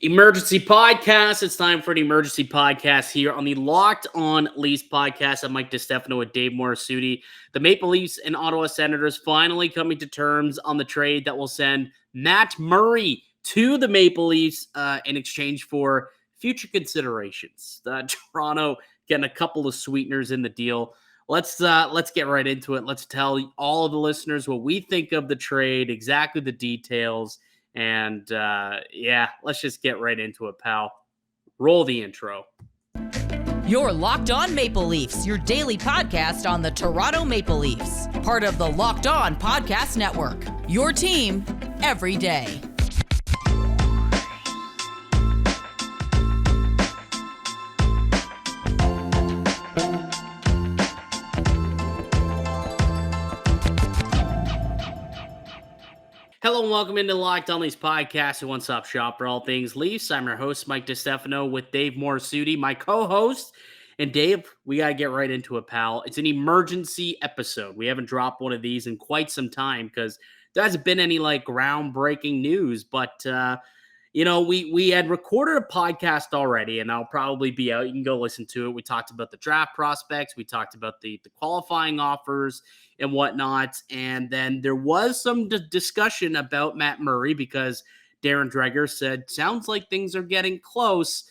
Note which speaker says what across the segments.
Speaker 1: Emergency podcast. It's time for an emergency podcast here on the Locked On Leafs podcast. I'm Mike DiStefano with Dave Morassutti. The Maple Leafs and Ottawa Senators finally coming to terms on the trade that will send Matt Murray to the Maple Leafs in exchange for future considerations. Toronto getting a couple of sweeteners in the deal. Let's get right into it. Let's tell all of the listeners what we think of the trade, exactly the details. And let's just get right into it, pal. Roll the intro.
Speaker 2: You're Locked On Maple Leafs, your daily podcast on the Toronto Maple Leafs. Part of the Locked On Podcast Network. Your team every day.
Speaker 1: Hello and welcome into Locked On Leafs podcast, a one-stop shop for all things Leafs. I'm your host, Mike DiStefano, with Dave Morassutti, my co-host. And Dave, we got to get right into it, pal. It's an emergency episode. We haven't dropped one of these in quite some time because there hasn't been any groundbreaking news. But, we had recorded a podcast already, and I'll probably be out. You can go listen to it. We talked about the draft prospects. We talked about the qualifying offers and whatnot. And then there was some discussion about Matt Murray because Darren Dreger said, sounds like things are getting close.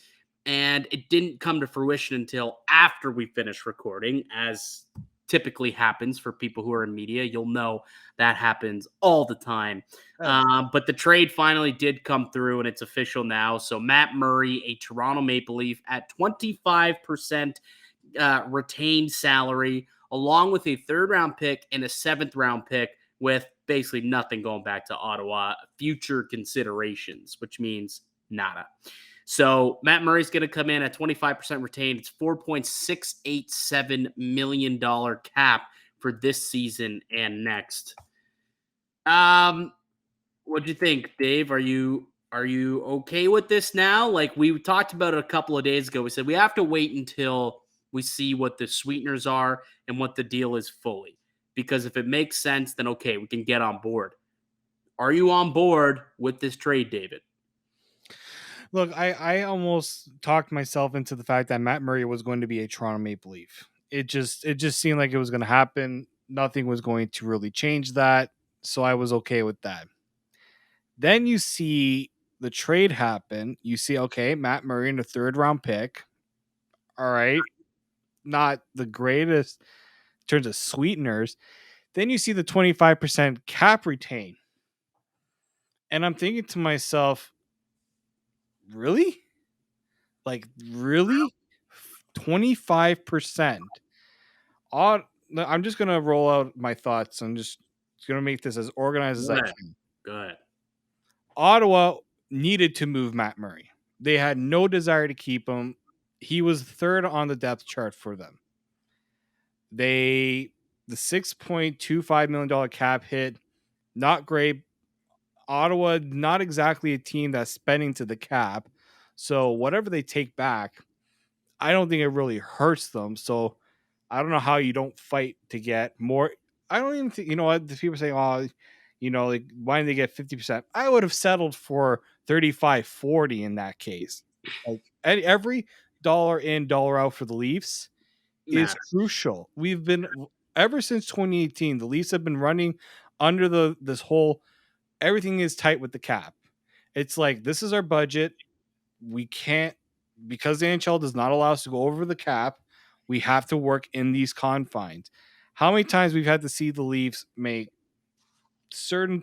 Speaker 1: And it didn't come to fruition until after we finished recording, as typically happens for people who are in media. You'll know that happens all the time. But the trade finally did come through, and it's official now. So Matt Murray, a Toronto Maple Leaf, at 25% retained salary, along with a third-round pick and a seventh-round pick, with basically nothing going back to Ottawa, future considerations, which means nada. So Matt Murray's going to come in at 25% retained. It's $4.687 million cap for this season and next. What'd you think, Dave? Are you okay with this now? Like we talked about it a couple of days ago. We said we have to wait until we see what the sweeteners are and what the deal is fully. Because if it makes sense, then okay, we can get on board. Are you on board with this trade, David?
Speaker 3: Look, I almost talked myself into the fact that Matt Murray was going to be a Toronto Maple Leaf. It just seemed like it was going to happen. Nothing was going to really change that, so I was okay with that. Then you see the trade happen. You see, okay, Matt Murray in a third-round pick. All right, not the greatest in terms of sweeteners. Then you see the 25% cap retain. And I'm thinking to myself, really? Like, really? 25%. I'm just going to roll out my thoughts. I'm just going to make this as organized as I can.
Speaker 1: Go ahead.
Speaker 3: Ottawa needed to move Matt Murray. They had no desire to keep him. He was third on the depth chart for them. The $6.25 million cap hit, not great. Ottawa, not exactly a team that's spending to the cap. So whatever they take back, I don't think it really hurts them. So I don't know how you don't fight to get more. I don't even think, the people say, why didn't they get 50%? I would have settled for 35, 40 in that case. Like every dollar in, dollar out for the Leafs is crucial. We've been, ever since 2018, the Leafs have been running under this whole, everything is tight with the cap. It's like, this is our budget. We can't, because the NHL does not allow us to go over the cap, we have to work in these confines. How many times we've had to see the Leafs make certain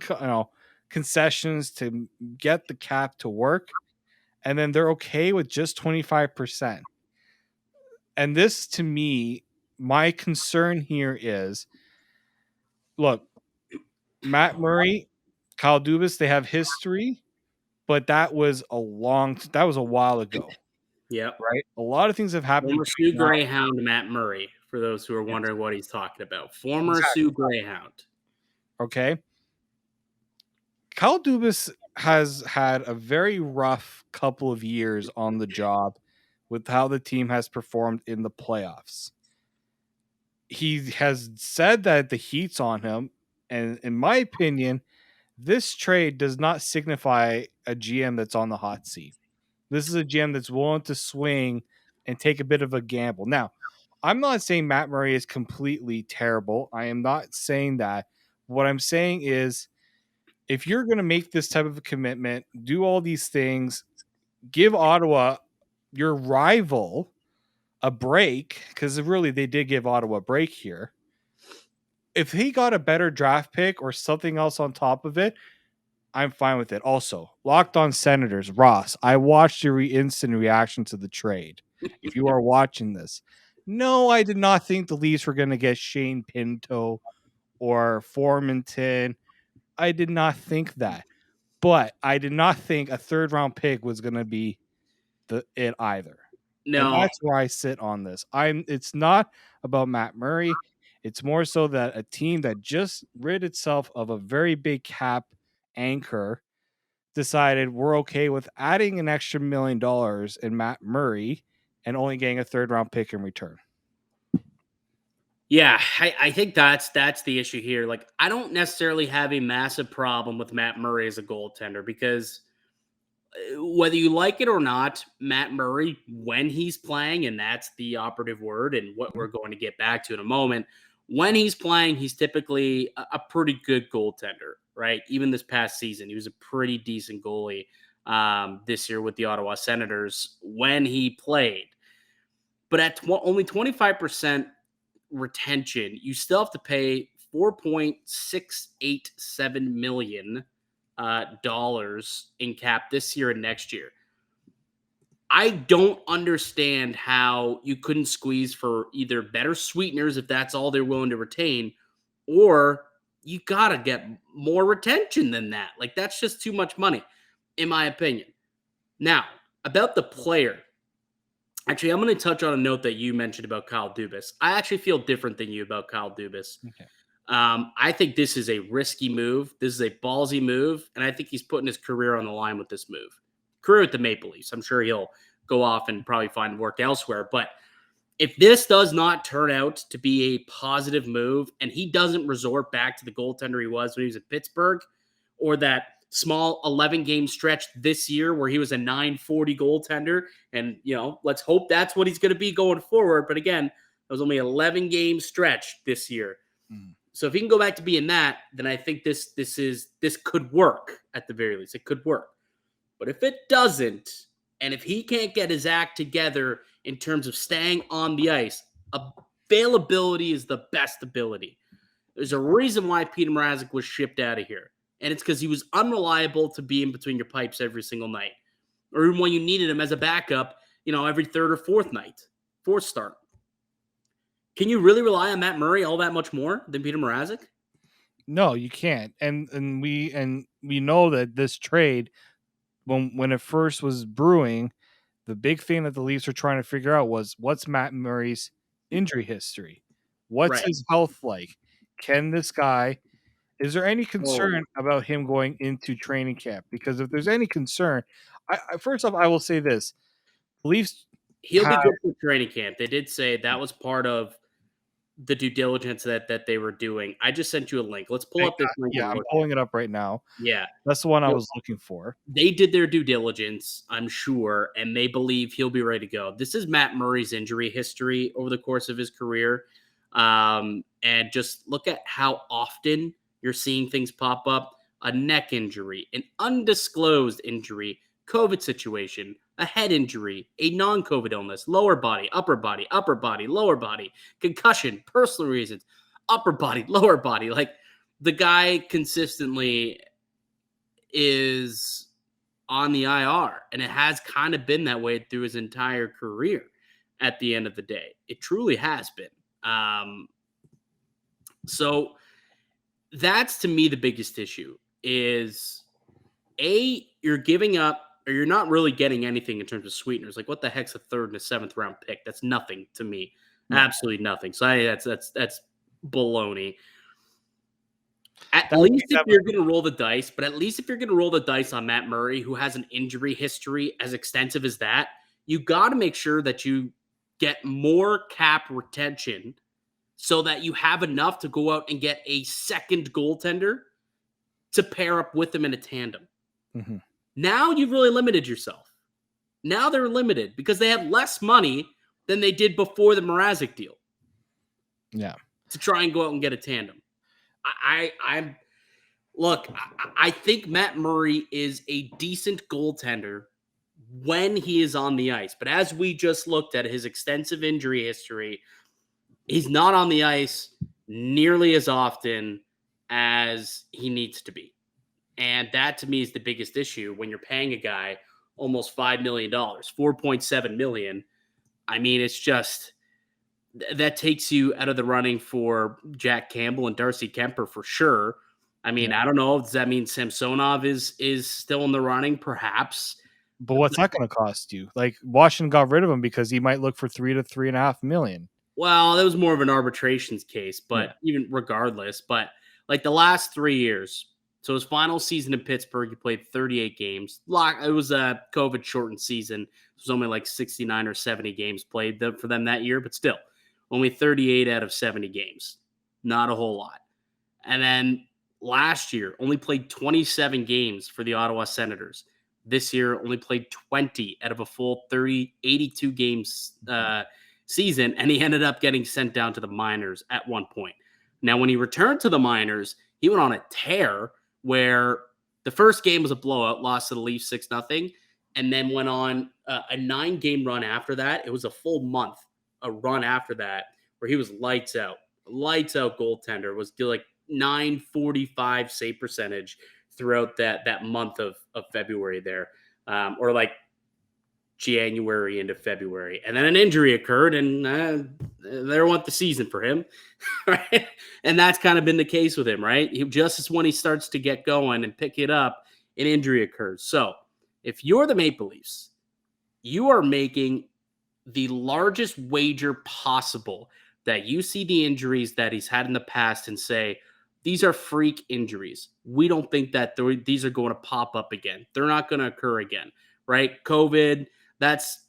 Speaker 3: concessions to get the cap to work, and then they're okay with just 25%. And this, to me, my concern here is, look, Matt Murray, Kyle Dubas, they have history, but that was a while ago.
Speaker 1: Yeah.
Speaker 3: Right. A lot of things have happened.
Speaker 1: Former Sioux Greyhound Matt Murray, for those who are wondering what he's talking about. Former Sioux Greyhound.
Speaker 3: Okay. Kyle Dubas has had a very rough couple of years on the job with how the team has performed in the playoffs. He has said that the heat's on him. And in my opinion, this trade does not signify a GM that's on the hot seat. This is a GM that's willing to swing and take a bit of a gamble. Now, I'm not saying Matt Murray is completely terrible. I am not saying that. What I'm saying is, if you're going to make this type of a commitment, do all these things, give Ottawa, your rival, a break, because really they did give Ottawa a break here. If he got a better draft pick or something else on top of it, I'm fine with it. Also, Locked On Senators, Ross, I watched your instant reaction to the trade. If you are watching this, no, I did not think the Leafs were going to get Shane Pinto or Formanton. I did not think that. But I did not think a third round pick was going to be it either. And
Speaker 1: No,
Speaker 3: that's where I sit on this. It's not about Matt Murray. It's more so that a team that just rid itself of a very big cap anchor decided we're okay with adding an extra $1 million in Matt Murray and only getting a third round pick in return.
Speaker 1: yeah, I think that's the issue here. Like, I don't necessarily have a massive problem with Matt Murray as a goaltender because whether you like it or not, Matt Murray, when he's playing, and that's the operative word, and what we're going to get back to in a moment, when he's playing, he's typically a pretty good goaltender, right? Even this past season, he was a pretty decent goalie this year with the Ottawa Senators when he played. But at only 25% retention, you still have to pay $4.687 million dollars in cap this year and next year. I don't understand how you couldn't squeeze for either better sweeteners if that's all they're willing to retain, or you gotta get more retention than that. Like, that's just too much money, in my opinion. Now, about the player. Actually, I'm going to touch on a note that you mentioned about Kyle Dubas. I actually feel different than you about Kyle Dubas.
Speaker 3: Okay.
Speaker 1: I think this is a risky move. This is a ballsy move, and I think he's putting his career on the line with this move. Career with the Maple Leafs. I'm sure he'll go off and probably find work elsewhere. But if this does not turn out to be a positive move, and he doesn't resort back to the goaltender he was when he was at Pittsburgh, or that small 11-game stretch this year where he was a .940 goaltender, and let's hope that's what he's going to be going forward. But again, it was only 11-game stretch this year. So if he can go back to being that, then I think this could work at the very least. It could work. But if it doesn't, and if he can't get his act together in terms of staying on the ice, availability is the best ability. There's a reason why Peter Mrazek was shipped out of here. And it's because he was unreliable to be in between your pipes every single night. Or even when you needed him as a backup, every third or fourth start. Can you really rely on Matt Murray all that much more than Peter Mrazek?
Speaker 3: No, you can't. And we know that this trade, when it first was brewing, the big thing that the Leafs were trying to figure out was what's Matt Murray's injury history? What's his health like? Can this guy, is there any concern about him going into training camp? Because if there's any concern, first off, I will say this. Leafs,
Speaker 1: he'll be good for training camp. They did say that was part of the due diligence that they were doing. I just sent you a link. Let's pull up this link.
Speaker 3: Yeah, I'm pulling it up right now.
Speaker 1: Yeah.
Speaker 3: That's the one I was looking for.
Speaker 1: They did their due diligence, I'm sure, and they believe he'll be ready to go. This is Matt Murray's injury history over the course of his career. And just look at how often you're seeing things pop up. A neck injury, an undisclosed injury, COVID situation, a head injury, a non-COVID illness, lower body, upper body, lower body, concussion, personal reasons, upper body, lower body. Like, the guy consistently is on the IR, and it has kind of been that way through his entire career at the end of the day. It truly has been. So that's, to me, the biggest issue is, you're giving up, or you're not really getting anything in terms of sweeteners. Like, what the heck's a third and a seventh round pick? That's nothing to me. No. Absolutely nothing. So that's baloney. At least if you're going to roll the dice, but at least if you're going to roll the dice on Matt Murray, who has an injury history as extensive as that, you got to make sure that you get more cap retention so that you have enough to go out and get a second goaltender to pair up with him in a tandem.
Speaker 3: Mm-hmm.
Speaker 1: Now you've really limited yourself. Now they're limited because they have less money than they did before the Mrazek deal.
Speaker 3: Yeah.
Speaker 1: To try and go out and get a tandem. I think Matt Murray is a decent goaltender when he is on the ice. But as we just looked at his extensive injury history, he's not on the ice nearly as often as he needs to be. And that to me is the biggest issue when you're paying a guy almost $5 million, $4.7 million. I mean, it's just that takes you out of the running for Jack Campbell and Darcy Kemper for sure. I mean, I don't know. Does that mean Samsonov is still in the running? Perhaps.
Speaker 3: But what's that going to cost you? Like Washington got rid of him because he might look for $3 to $3.5 million.
Speaker 1: Well, that was more of an arbitrations case, but even regardless, but like the last 3 years. So his final season in Pittsburgh, he played 38 games. It was a COVID shortened season. It was only like 69 or 70 games played for them that year, but still only 38 out of 70 games. Not a whole lot. And then last year, only played 27 games for the Ottawa Senators. This year, only played 20 out of a full 82 games season, and he ended up getting sent down to the minors at one point. Now, when he returned to the minors, he went on a tear where the first game was a blowout, lost to the Leafs 6-0, and then went on a 9-game run after that. It was a full month, a run after that, where he was lights out goaltender, was like 945 save percentage throughout that month of February there, or like January into February. And then an injury occurred, and there went the season for him, right? And that's kind of been the case with him, right? Just as when he starts to get going and pick it up, an injury occurs. So if you're the Maple Leafs, you are making the largest wager possible that you see the injuries that he's had in the past and say, these are freak injuries. We don't think that these are going to pop up again. They're not going to occur again, right? COVID, that's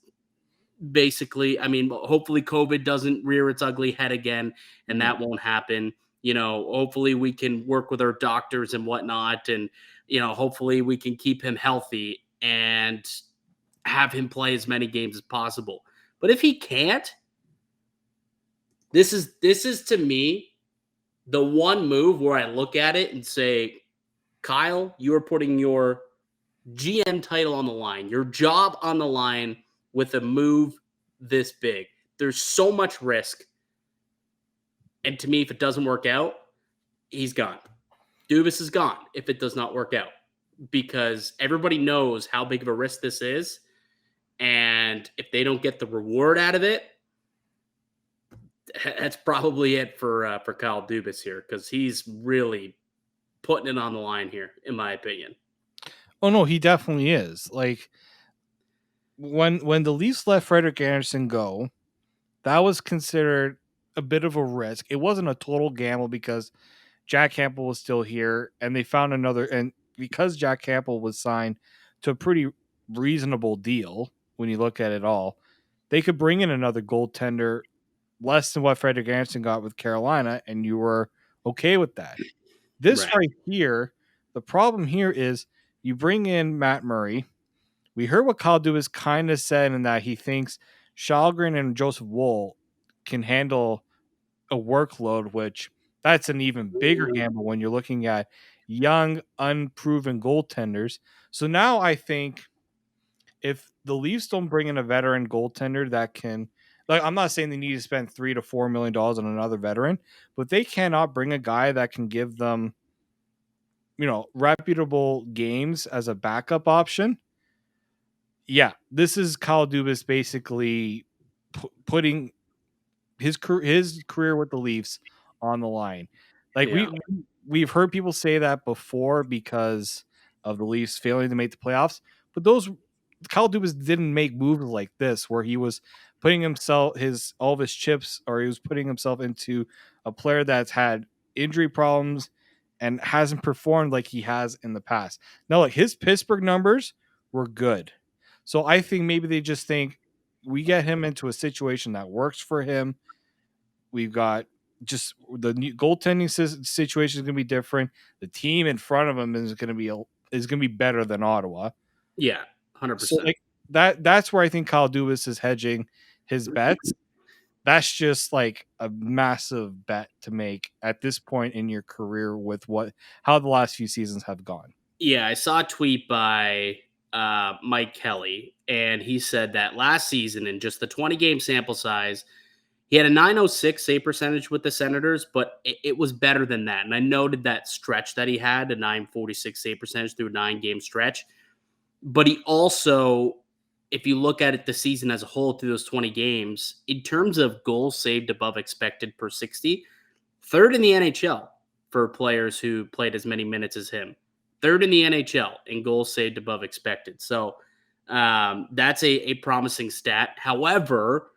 Speaker 1: basically, I mean, hopefully COVID doesn't rear its ugly head again, and that won't happen. You know, hopefully we can work with our doctors and whatnot, and, you know, hopefully we can keep him healthy and have him play as many games as possible. But if he can't, this is to me the one move where I look at it and say, Kyle, you are putting your GM title on the line, your job on the line with a move this big. There's so much risk. And to me, if it doesn't work out, he's gone. Dubas is gone if it does not work out, because everybody knows how big of a risk this is. And if they don't get the reward out of it, that's probably it for Kyle Dubas here, because he's really putting it on the line here, in my opinion.
Speaker 3: Oh no, he definitely is. Like when the Leafs let Frederik Andersen go, that was considered a bit of a risk. It wasn't a total gamble because Jack Campbell was still here, and they found another. And because Jack Campbell was signed to a pretty reasonable deal, when you look at it all, they could bring in another goaltender less than what Frederik Andersen got with Carolina, and you were okay with that. This right here, the problem here is you bring in Matt Murray. We heard what Kyle Dubas kind of said, in that he thinks Shalgren and Joseph Woll can handle a workload, which that's an even bigger gamble when you're looking at young, unproven goaltenders. So now I think if the Leafs don't bring in a veteran goaltender that can, like, I'm not saying they need to spend $3 to $4 million on another veteran, but they cannot bring a guy that can give them, you know, reputable games as a backup option. Yeah, this is Kyle Dubas basically putting his career with the Leafs on the line. Like we've heard people say that before because of the Leafs failing to make the playoffs, but Kyle Dubas didn't make moves like this where he was putting all of his chips, or he was putting himself into a player that's had injury problems and hasn't performed like he has in the past. Now, like, his Pittsburgh numbers were good. So I think maybe they just think we get him into a situation that works for him. We've got just the new goaltending situation is going to be different. The team in front of him is going to be better than Ottawa.
Speaker 1: Yeah, 100%.
Speaker 3: So, like, that's where I think Kyle Dubas is hedging his bets. That's just like a massive bet to make at this point in your career with how the last few seasons have gone.
Speaker 1: Yeah, I saw a tweet by Mike Kelly, and he said that last season, in just the 20-game sample size, he had a 906 save percentage with the Senators, but it was better than that. And I noted that stretch that he had, a 946 save percentage through a 9-game stretch. But he also, if you look at it the season as a whole through those 20 games, in terms of goals saved above expected per 60, third in the NHL for players who played as many minutes as him. Third in the NHL in goals saved above expected. So that's a promising stat. However,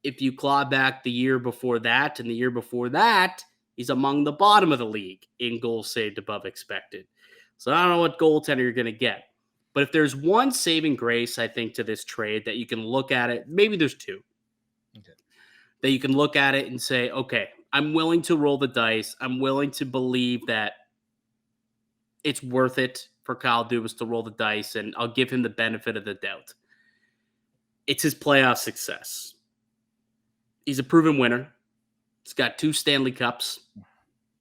Speaker 1: if you claw back the year before that and the year before that, he's among the bottom of the league in goals saved above expected. So I don't know what goaltender you're going to get. But if there's one saving grace, I think, to this trade that you can look at it, maybe there's two.
Speaker 3: Okay.
Speaker 1: That you can look at it and say, okay, I'm willing to roll the dice. I'm willing to believe that it's worth it for Kyle Dubas to roll the dice, and I'll give him the benefit of the doubt. It's his playoff success. He's a proven winner. He's got 2 Stanley Cups,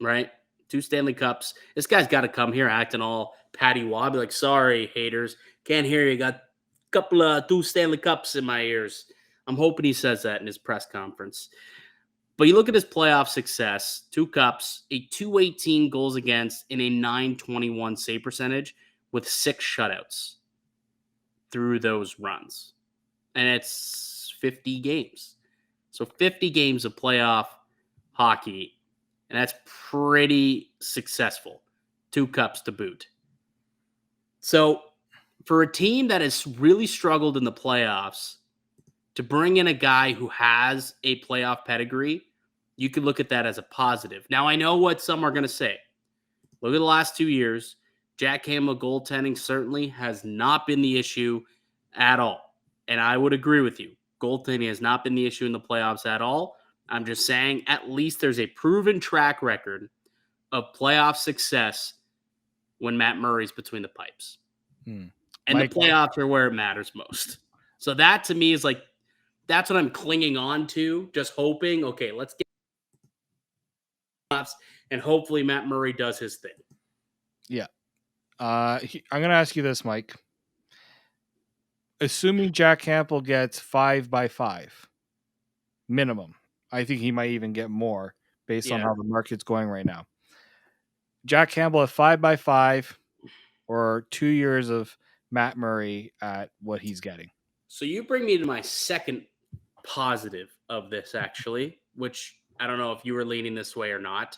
Speaker 1: right? 2 Stanley Cups. This guy's got to come here acting all patty-wah. Be like, sorry, haters. Can't hear you. Got a couple of 2 Stanley Cups in my ears. I'm hoping he says that in his press conference. But you look at his playoff success, 2 cups, a 218 goals against, and a 921 save percentage with 6 shutouts through those runs. And it's 50 games. So 50 games of playoff hockey, and that's pretty successful. 2 cups to boot. So for a team that has really struggled in the playoffs, to bring in a guy who has a playoff pedigree, you could look at that as a positive. Now, I know what some are going to say. Look at the last 2 years. Jack Campbell goaltending certainly has not been the issue at all. And I would agree with you. Goaltending has not been the issue in the playoffs at all. I'm just saying at least there's a proven track record of playoff success when Matt Murray's between the pipes. And Mike, the playoffs are where it matters most. So that to me is like, that's what I'm clinging on to, just hoping, okay, let's get and hopefully Matt Murray does his thing.
Speaker 3: Yeah. I'm going to ask you this, Mike. Assuming Jack Campbell gets 5x5 minimum, I think he might even get more based on how the market's going right now. Jack Campbell at 5x5 or 2 years of Matt Murray at what he's getting.
Speaker 1: So you bring me to my second positive of this, actually, which I don't know if you were leaning this way or not.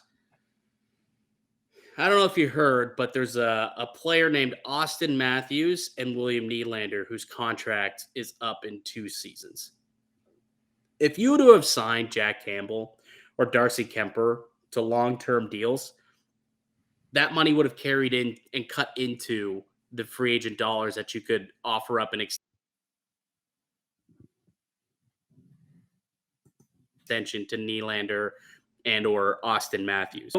Speaker 1: I don't know if you heard, but there's a player named Austin Matthews and William Nylander whose contract is up in 2 seasons. If you were to have signed Jack Campbell or Darcy Kemper to long-term deals, that money would have carried in and cut into the free agent dollars that you could offer up an extension to Nylander and or Austin Matthews.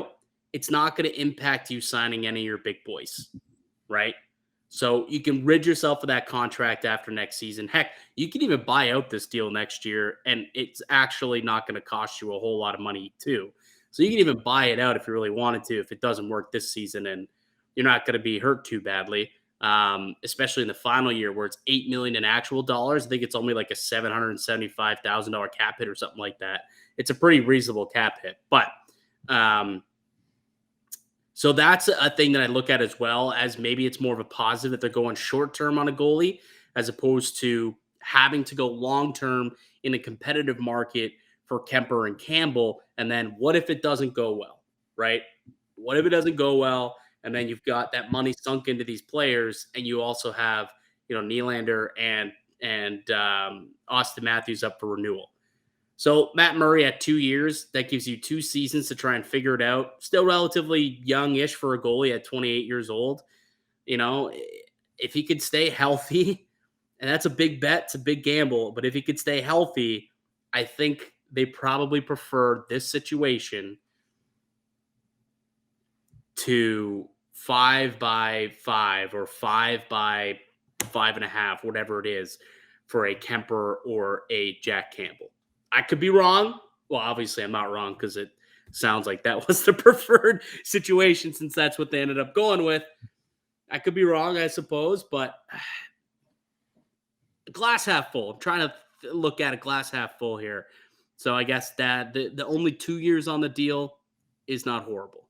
Speaker 1: It's not going to impact you signing any of your big boys, right? So you can rid yourself of that contract after next season. Heck, you can even buy out this deal next year, and it's actually not going to cost you a whole lot of money too. So you can even buy it out if you really wanted to, if it doesn't work this season and you're not going to be hurt too badly, especially in the final year where it's $8 million in actual dollars. I think it's only like a $775,000 cap hit or something like that. It's a pretty reasonable cap hit, but so that's a thing that I look at as well, as maybe it's more of a positive that they're going short term on a goalie as opposed to having to go long term in a competitive market for Kemper and Campbell. And then what if it doesn't go well, right? What if it doesn't go well? And then you've got that money sunk into these players, and you also have, Nylander and Austin Matthews up for renewal. So Matt Murray at 2 years, that gives you 2 seasons to try and figure it out. Still relatively youngish for a goalie at 28 years old. If he could stay healthy, and that's a big bet, it's a big gamble, but if he could stay healthy, I think they probably prefer this situation to 5x5 or 5x5.5, whatever it is. for a Kemper or a Jack Campbell. I could be wrong. Well, obviously I'm not wrong because it sounds like that was the preferred situation since that's what they ended up going with. I could be wrong, I suppose, but glass half full. I'm trying to look at it glass half full here. So I guess that the only 2 years on the deal is not horrible.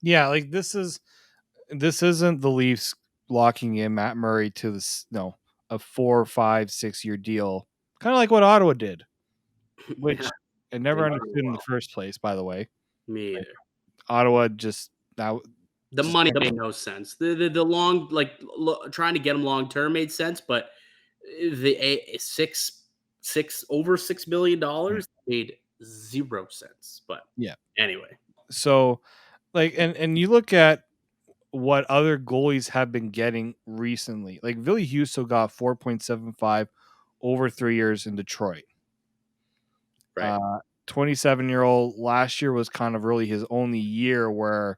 Speaker 3: Yeah, like this isn't the Leafs locking in Matt Murray to this a 4, 5, 6 year deal, kind of like what Ottawa did, which
Speaker 1: Yeah,
Speaker 3: I never
Speaker 1: they
Speaker 3: understood
Speaker 1: did
Speaker 3: in
Speaker 1: well.
Speaker 3: the first place. By the way,
Speaker 1: Me
Speaker 3: like,
Speaker 1: either.
Speaker 3: Ottawa just now
Speaker 1: The money made no sense. The long trying to get him long term made sense, but six over $6 million made 0 sense. But
Speaker 3: yeah.
Speaker 1: anyway,
Speaker 3: So like and you look at what other goalies have been getting recently. Like Ville Husso got 4.75 over 3 years in Detroit.
Speaker 1: right.
Speaker 3: 27-year-old last year was kind of really his only year where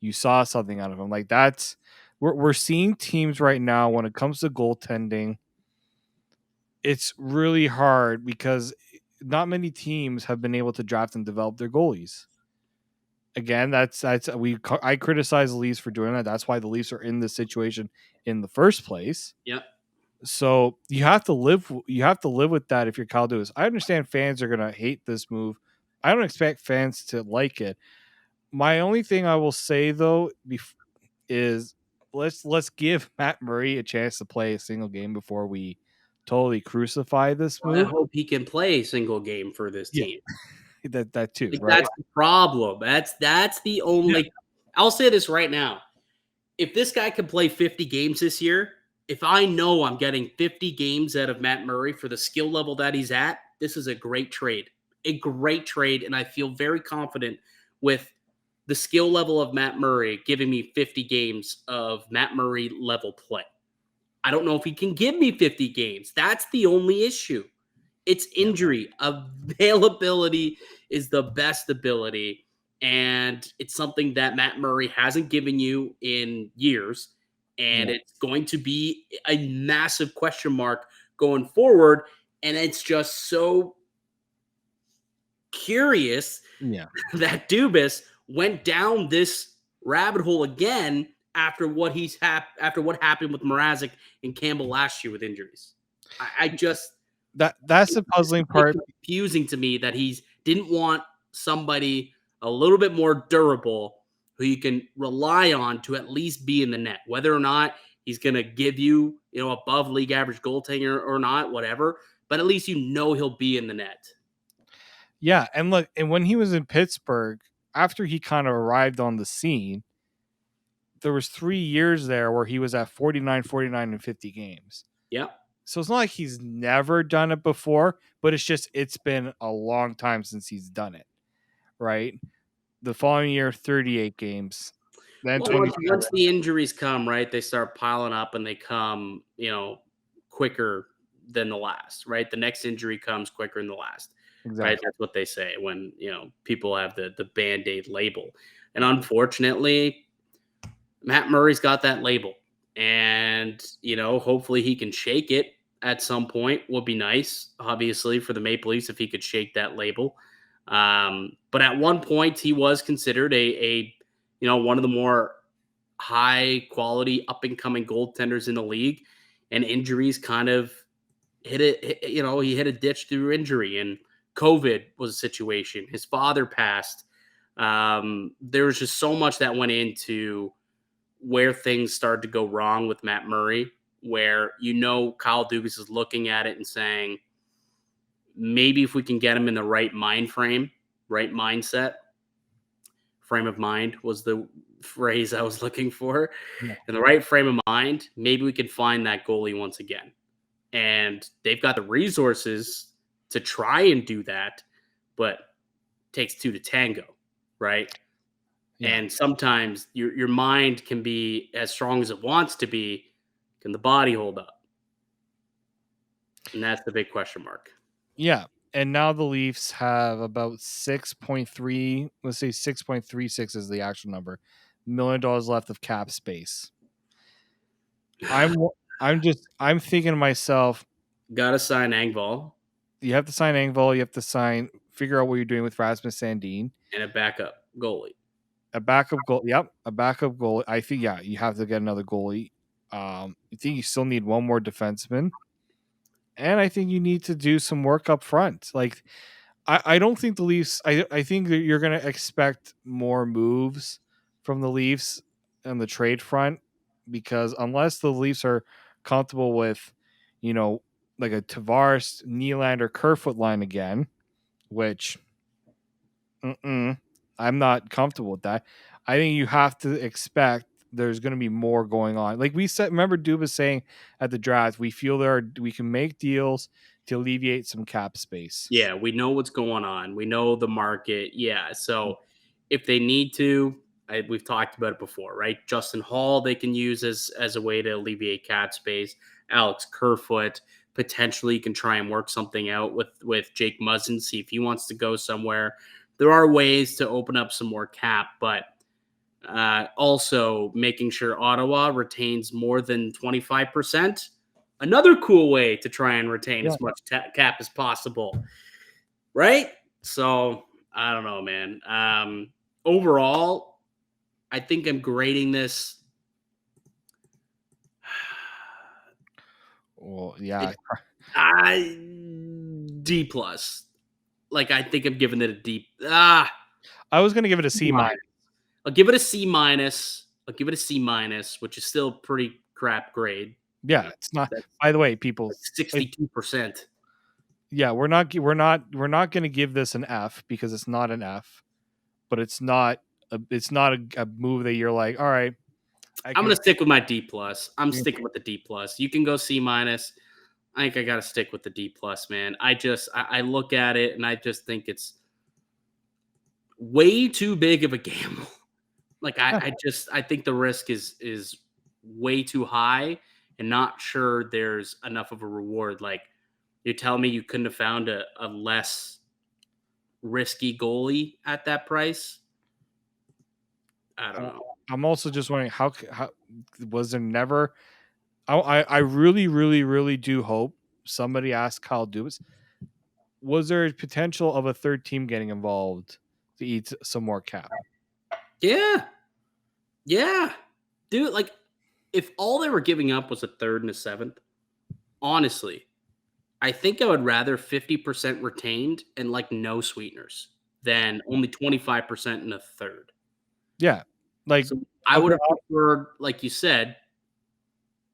Speaker 3: you saw something out of him. Like that's we're seeing teams right now when it comes to goaltending. It's really hard because not many teams have been able to draft and develop their goalies. Again, I criticize the Leafs for doing that. That's why the Leafs are in this situation in the first place.
Speaker 1: Yep.
Speaker 3: So you have to live with that if you're Kyle Dubas. I understand fans are gonna hate this move. I don't expect fans to like it. My only thing I will say though is let's give Matt Murray a chance to play a single game before we totally crucify this
Speaker 1: Well, I
Speaker 3: move.
Speaker 1: hope he can play a single game for this
Speaker 3: Yeah,
Speaker 1: team.
Speaker 3: that too,
Speaker 1: Like,
Speaker 3: right?
Speaker 1: that's the problem. That's the only.
Speaker 3: Yeah.
Speaker 1: Like, I'll say this right now: if this guy can play 50 games this year, if I know I'm getting 50 games out of Matt Murray for the skill level that he's at, this is a great trade. A great trade, and I feel very confident with the skill level of Matt Murray giving me 50 games of Matt Murray level play. I don't know if he can give me 50 games. That's the only issue. It's injury. Availability is the best ability. And it's something that Matt Murray hasn't given you in years. And
Speaker 3: Yeah.
Speaker 1: it's going to be a massive question mark going forward. And it's just so curious
Speaker 3: Yeah.
Speaker 1: that Dubas went down this rabbit hole again after what after what happened with Mrazek and Campbell last year with injuries. I just
Speaker 3: That's the puzzling part.
Speaker 1: confusing to me that he didn't want somebody a little bit more durable who you can rely on to at least be in the net, whether or not he's going to give you, above league average goaltending or not, whatever. But at least he'll be in the net.
Speaker 3: Yeah, and look, and when he was in Pittsburgh, after he kind of arrived on the scene, there was 3 years there where he was at 49, 49, and 50 games.
Speaker 1: Yep.
Speaker 3: So it's not like he's never done it before, but it's been a long time since he's done it, right? The following year, 38 games. Then
Speaker 1: Well,
Speaker 3: 20.
Speaker 1: once the injuries come, right, they start piling up and they come, quicker than the last, right? The next injury comes quicker than the last,
Speaker 3: Exactly.
Speaker 1: right? That's what they say when, people have the Band-Aid label. And unfortunately, Matt Murray's got that label. And, hopefully he can shake it at some point. Would be nice, obviously, for the Maple Leafs if he could shake that label. But at one point, he was considered a one of the more high quality up and coming goaltenders in the league, and injuries kind of hit it. He hit a ditch through injury, and COVID was a situation. His father passed. There was just so much that went into where things started to go wrong with Matt Murray, where Kyle Dubas is looking at it and saying, maybe if we can get him in the right mind frame, right mindset, frame of mind was the phrase I was looking for.
Speaker 3: Yeah.
Speaker 1: In the right frame of mind, maybe we can find that goalie once again. And they've got the resources to try and do that, but it takes two to tango, right?
Speaker 3: Yeah.
Speaker 1: And sometimes your mind can be as strong as it wants to be. Can the body hold up? And that's the big question mark.
Speaker 3: Yeah. And now the Leafs have about 6.3, let's say 6.36 is the actual number, $1 million left of cap space. I'm thinking to myself,
Speaker 1: Got to sign Engvall
Speaker 3: You have to sign Engvall. You have to figure out what you're doing with Rasmus Sandin.
Speaker 1: and a backup goalie.
Speaker 3: A backup goal. Yep, a backup goalie. I think you have to get another goalie. I think you still need one more defenseman, and I think you need to do some work up front. Like I don't think the Leafs. I think that you're going to expect more moves from the Leafs on the trade front because unless the Leafs are comfortable with, like a Tavares, Nylander, Kerfoot line again, which I'm not comfortable with that. I think you have to expect there's going to be more going on. Like we said, remember Dubas saying at the draft, we feel we can make deals to alleviate some cap space.
Speaker 1: Yeah, we know what's going on. We know the market. Yeah, so if they need to, we've talked about it before, right? Justin Hall they can use as a way to alleviate cap space. Alex Kerfoot potentially can try and work something out with Jake Muzzin, see if he wants to go somewhere. There are ways to open up some more cap, but also making sure Ottawa retains more than 25%. Another cool way to try and retain as much cap as possible, right? So I don't know, man. Overall, I think I'm grading this.
Speaker 3: Well, yeah,
Speaker 1: D plus. Like I think I'm giving it a D.
Speaker 3: I was gonna give it a C minus.
Speaker 1: I'll give it a C minus. I'll give it a C minus, which is still pretty crap grade.
Speaker 3: Yeah, it's not. By the way, people,
Speaker 1: 62%.
Speaker 3: Yeah, we're not going to give this an F because it's not an F, but it's not a move that you're like, all right.
Speaker 1: I'm going to stick with my D plus. I'm sticking with the D plus. You can go C minus. I think I got to stick with the D plus, man. I look at it and I just think it's way too big of a gamble. Like I think the risk is way too high and not sure there's enough of a reward. Like you're telling me you couldn't have found a less risky goalie at that price? I don't know.
Speaker 3: I'm also just wondering how was there never I really, really, really do hope somebody asked Kyle Dubas, was there a potential of a third team getting involved to eat some more cap?
Speaker 1: Yeah. Yeah. Dude, like if all they were giving up was a third and a seventh, honestly, I think I would rather 50% retained and like no sweeteners than only 25% in a third.
Speaker 3: Yeah. Like
Speaker 1: so I would have preferred, like you said,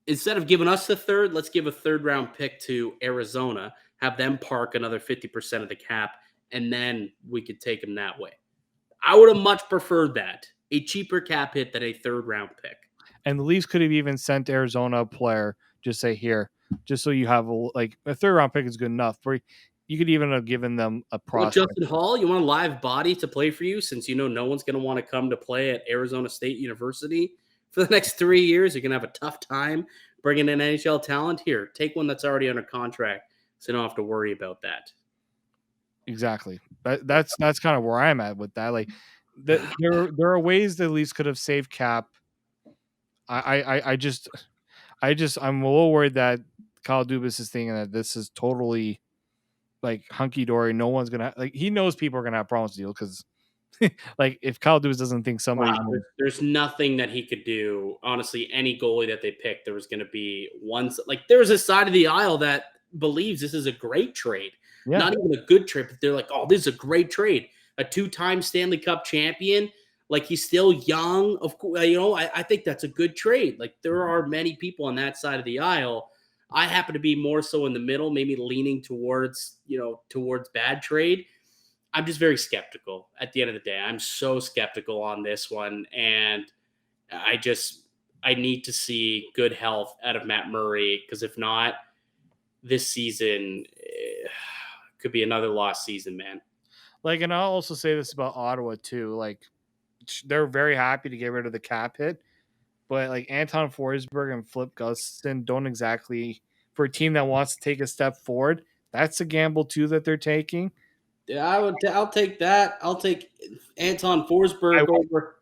Speaker 1: instead of giving us the third, let's give a third round pick to Arizona, have them park another 50% of the cap, and then we could take them that way. I would have much preferred that. A cheaper cap hit than a third round pick.
Speaker 3: And the Leafs could have even sent Arizona a player, just say here, just so you have a third round pick is good enough. Or you could even have given them a prospect.
Speaker 1: Justin Hall, you want a live body to play for you since you know no one's going to want to come to play at Arizona State University for the next 3 years. You're going to have a tough time bringing in NHL talent. Here, take one that's already under contract so you don't have to worry about that.
Speaker 3: Exactly. That's kind of where I'm at with that. Like there are ways the Leafs could have saved cap. I'm a little worried that Kyle Dubas is thinking that this is totally like hunky dory. No one's gonna he knows people are gonna have problems with the deal because like if Kyle Dubas doesn't think somebody
Speaker 1: there's nothing that he could do. Honestly, any goalie that they picked, there was gonna be there was a side of the aisle that believes this is a great trade. Yeah. Not even a good trade, but they're like, oh, this is a great trade. A 2-time Stanley Cup champion. Like he's still young. Of course, I think that's a good trade. Like there are many people on that side of the aisle. I happen to be more so in the middle, maybe leaning towards bad trade. I'm just very skeptical at the end of the day. I'm so skeptical on this one. And I need to see good health out of Matt Murray. Because if not, this season could be another lost season, man.
Speaker 3: Like, and I'll also say this about Ottawa too. Like, they're very happy to get rid of the cap hit, but like Anton Forsberg and Flip Gustin don't exactly, for a team that wants to take a step forward, that's a gamble too that they're taking.
Speaker 1: Yeah, I'll take that. I'll take Anton Forsberg over.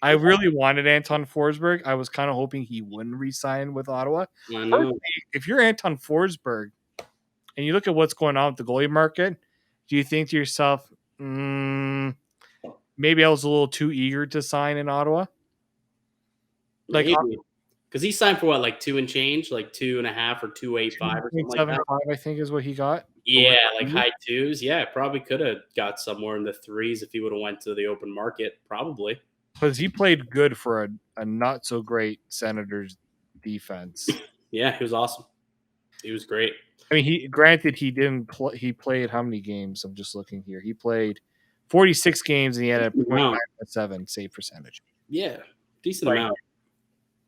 Speaker 3: I really wanted Anton Forsberg. I was kind of hoping he wouldn't re-sign with Ottawa. If you're Anton Forsberg, and you look at what's going on with the goalie market, do you think to yourself, maybe I was a little too eager to sign in Ottawa? Like
Speaker 1: Maybe. Because he signed for what, like 2 and change, like 2.5 or 2.85 or something like that.
Speaker 3: 2.75, I think, is what he got.
Speaker 1: Yeah, like high twos. Yeah, probably could have got somewhere in the threes if he would have went to the open market. Probably.
Speaker 3: Because he played good for a not so great Senators defense.
Speaker 1: Yeah, he was awesome. He was great.
Speaker 3: I mean, he didn't play. He played how many games? I'm just looking here. He played 46 games and he had a .917 save percentage.
Speaker 1: Yeah, decent amount.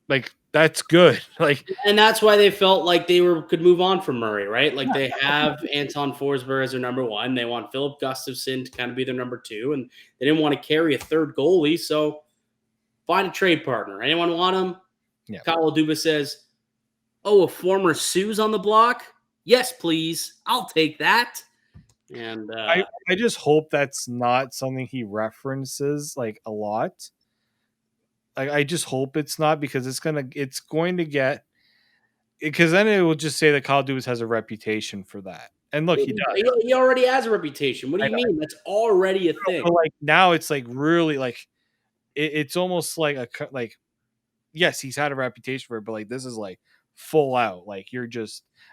Speaker 3: Like that's good. Like,
Speaker 1: and that's why they felt like they could move on from Murray, right? Like they have Anton Forsberg as their number one. They want Philip Gustafsson to kind of be their number two, and they didn't want to carry a third goalie. So find a trade partner. Anyone want him?
Speaker 3: Yeah.
Speaker 1: Kyle Dubas says, "Oh, a former Sioux's on the block? Yes, please. I'll take that." And
Speaker 3: I just hope that's not something he references like a lot. Like I just hope it's not, because it's going to get, because then it will just say that Kyle Dubas has a reputation for that. And look, he does.
Speaker 1: He already has a reputation. What do you mean? That's already a thing.
Speaker 3: But like now it's like really like it's almost like yes, he's had a reputation for it, but like this is like full out. Like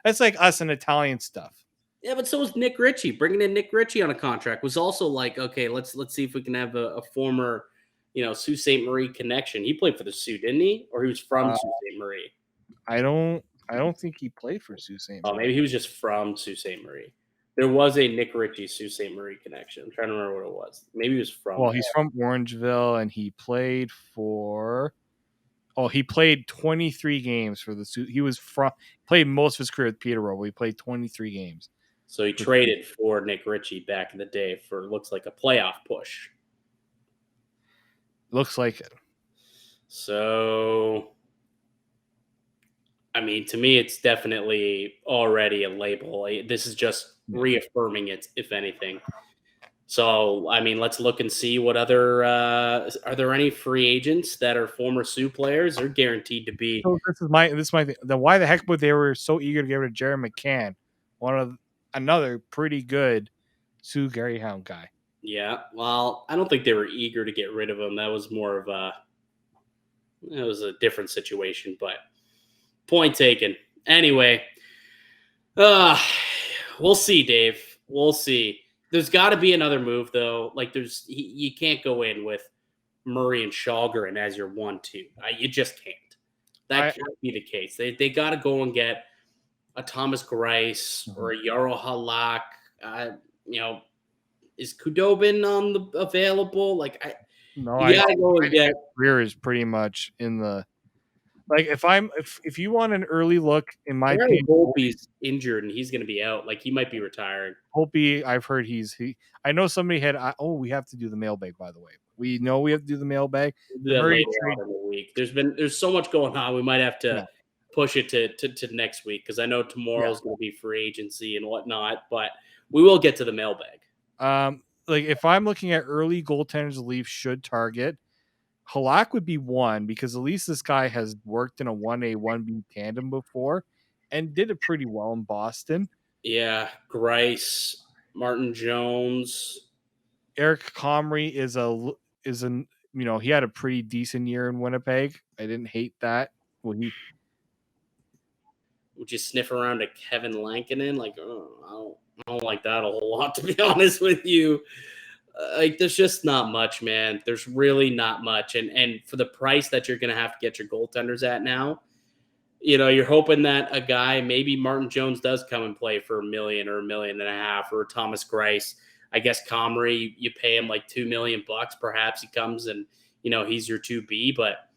Speaker 3: that's like us and Italian stuff.
Speaker 1: Yeah, but so was Nick Ritchie. Bringing in Nick Ritchie on a contract was also like, okay, let's see if we can have a former, Sault Ste. Marie connection. He played for the Sioux, didn't he? Or he was from Sault Ste. Marie?
Speaker 3: I don't think he played for Sault Ste. Marie.
Speaker 1: Oh, maybe he was just from Sault Ste. Marie. There was a Nick Ritchie Sault Ste. Marie connection. I'm trying to remember what it was. Maybe he was from.
Speaker 3: Well, he's from Orangeville, and he played for. Oh, he played 23 games for the Sioux. Played most of his career with Peterborough. He played 23 games.
Speaker 1: So he traded for Nick Ritchie back in the day for looks like a playoff push.
Speaker 3: Looks like it.
Speaker 1: So, I mean, to me, it's definitely already a label. This is just reaffirming it, if anything. So, I mean, let's look and see what other are there any free agents that are former Sioux players? They're guaranteed to be.
Speaker 3: So this is my thing. Why the heck would they were so eager to get rid of Jerry McCann, another pretty good Sioux Gary Hound guy.
Speaker 1: Yeah, well, I don't think they were eager to get rid of him. That was more of it was a different situation, but point taken. Anyway, we'll see, Dave. We'll see. There's got to be another move, though. Like, you can't go in with Murray and Shalgren as your 1-2. You just can't. That can't be the case. They got to go and get a Thomas Greiss or a Yarrow Halak. Is Kudobin available? Like, you gotta go and get.
Speaker 3: Career is pretty much in the. Like if you want an early look, in my opinion,
Speaker 1: Holtby's injured and he's going to be out. Like he might be retiring.
Speaker 3: Holtby, I've heard I know somebody had. We have to do the mailbag. By the way, we know we have to do the mailbag.
Speaker 1: Later on in the week. There's so much going on. We might have to push it to next week because I know tomorrow's going to be free agency and whatnot. But we will get to the mailbag.
Speaker 3: Like if I'm looking at early goaltenders, the Leafs should target. Halak would be one because at least this guy has worked in a 1A, 1B tandem before and did it pretty well in Boston.
Speaker 1: Yeah, Greiss, Martin Jones.
Speaker 3: Eric Comrie he had a pretty decent year in Winnipeg. I didn't hate that.
Speaker 1: Would you sniff around to Kevin Lankinen? Like, I don't like that a whole lot, to be honest with you. Like, there's just not much, man. There's really not much. And for the price that you're going to have to get your goaltenders at now, you're hoping that a guy, maybe Martin Jones does come and play for $1 million or $1.5 million or Thomas Greiss. I guess Comrie, you pay him like $2 million. Perhaps he comes and, he's your 2B, but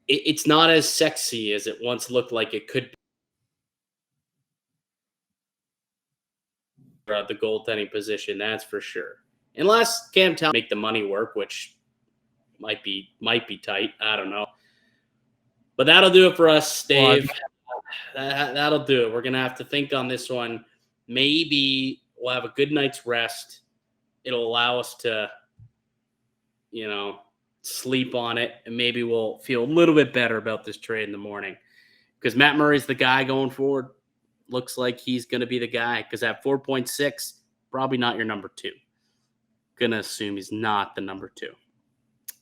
Speaker 1: it's not as sexy as it once looked like it could be. The goaltending position, that's for sure. Unless Cam Talbot make the money work, which might be tight. I don't know. But that'll do it for us, Dave. That'll do it. We're going to have to think on this one. Maybe we'll have a good night's rest. It'll allow us to, sleep on it, and maybe we'll feel a little bit better about this trade in the morning. Because Matt Murray's the guy going forward. looks like he's going to be the guy because at 4.6, probably not your number 2. Going to assume he's not the number 2.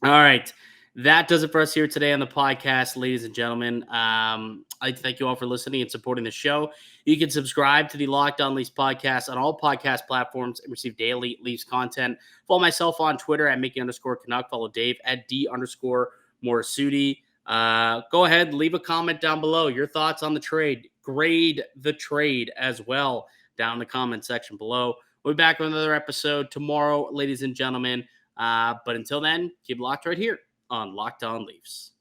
Speaker 1: All right. That does it for us here today on the podcast, ladies and gentlemen. I'd like to thank you all for listening and supporting the show. You can subscribe to the Locked On Leafs podcast on all podcast platforms and receive daily Leafs content. Follow myself on Twitter at Mickey_Canuck. Follow Dave at D_Morassutti. Go ahead, leave a comment down below. Your thoughts on the trade. Grade the trade as well down in the comment section below. We'll be back with another episode tomorrow, ladies and gentlemen. But until then, keep locked right here on Locked On Leafs.